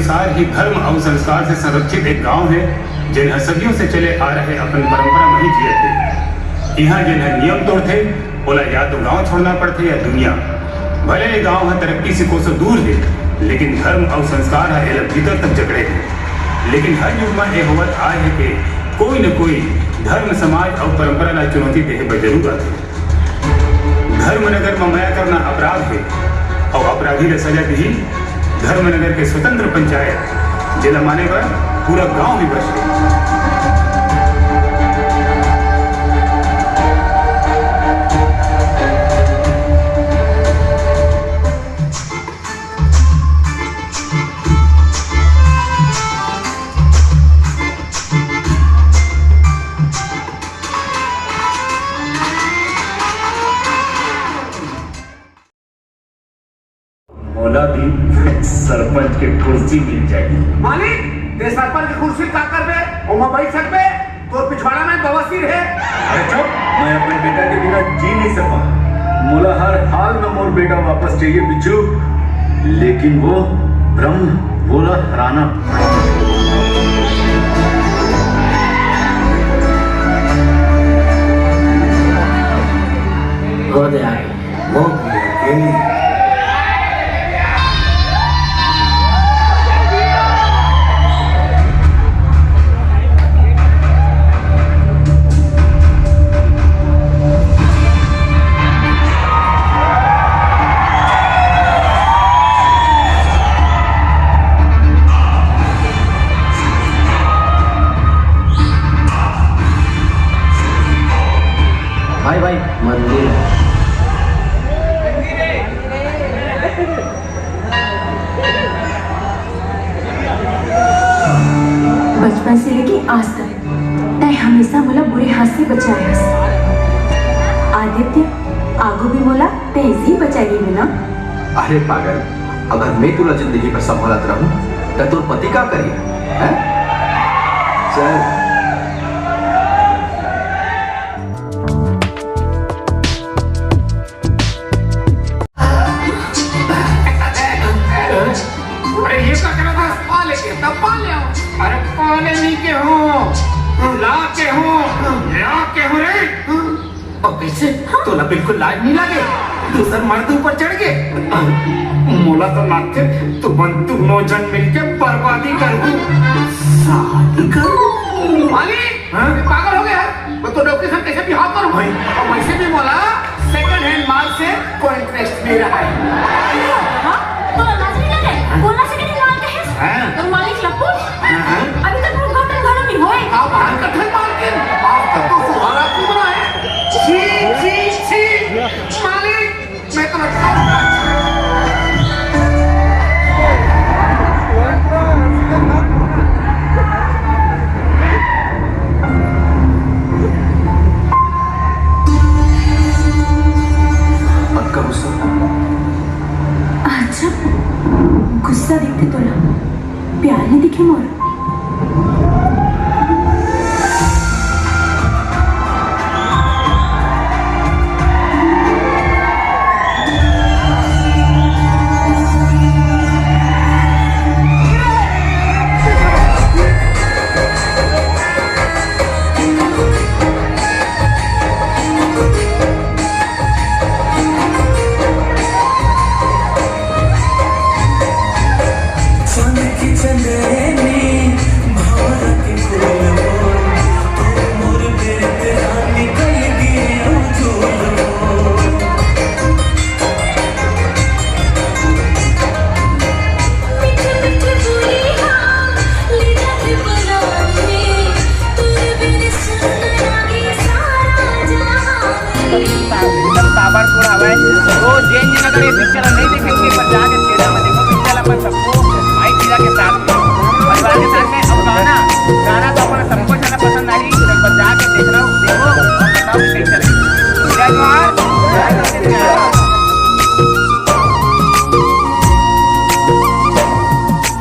अनुसार ही धर्म और संस्कार से संरक्षित एक गांव है जिन्हें सदियों से चले आ रहे अपन परंपरा में ही जिए थे। यहाँ जिन्हें नियम तोड़ते बोला या तो गांव छोड़ना पड़ते या दुनिया। भले ये गांव है तरक्की से कोसों दूर है, लेकिन धर्म और संस्कार है अलग भीतर तक जकड़े थे। लेकिन हर युग में यह होवत आए है कि कोई न कोई धर्म समाज और परंपरा ला चुनौती देहे पर जरूर आते। धर्मनगर में माया करना अपराध है और अपराधी ने सजा दी धर्मनगर के स्वतंत्र पंचायत जिला माने पर पूरा गांव भी बच गया। मोला भी सरपंच के कुर्सी मिल जाएगी। मालिक ते सरपंच की कुर्सी का करबे और मैं बैठ सकबे तो पिछवाड़ा में बवासीर है। अरे चुप, मैं अपने बेटा के बिना जी नहीं सकता। मोला हर हाल में मोर बेटा वापस चाहिए बिच्छू, लेकिन वो ब्रह्म बोला हराना। गोदे आई वो भी भाई मंदिर बचपन से लेके आज तक तय हमेशा मोला बुरे हाथ से बचाए हस। आदित्य आगू भी मोला तेजी बचाई में ना। अरे पागल, अगर मैं तुला जिंदगी पर संभालत रहूं तो तोर पति का करिए हैं? चल अरे पाले नहीं के हो ला के हो ला के हो रे। और कैसे तोला बिल्कुल लाज नहीं लगे? दूसर मर्द ऊपर चढ़ गए। मोला तो लागते तो बंतु नौजन मिलके बर्बादी करूं, शादी करूं। मालिक पागल हो गया है? मैं तो डॉक्टर से कैसे बिहाव करूं भाई? और वैसे भी मोला सेकंड हैंड माल से कोई इंटरेस्ट नहीं रहा है। हाँ तो लाज नहीं लगे? बोलना सेकंड हैंड माल के है तो मालिक लपू अभी तक वो घटन घड़ा नहीं होए। आप बाहर कठन मार के आप तो सुहारा क्यों बना है? छी छी छी मालिक मैं तो आपका गुस्सा अच्छा गुस्सा दिखते तोला प्यार नहीं दिखे मोर। Son de kitchen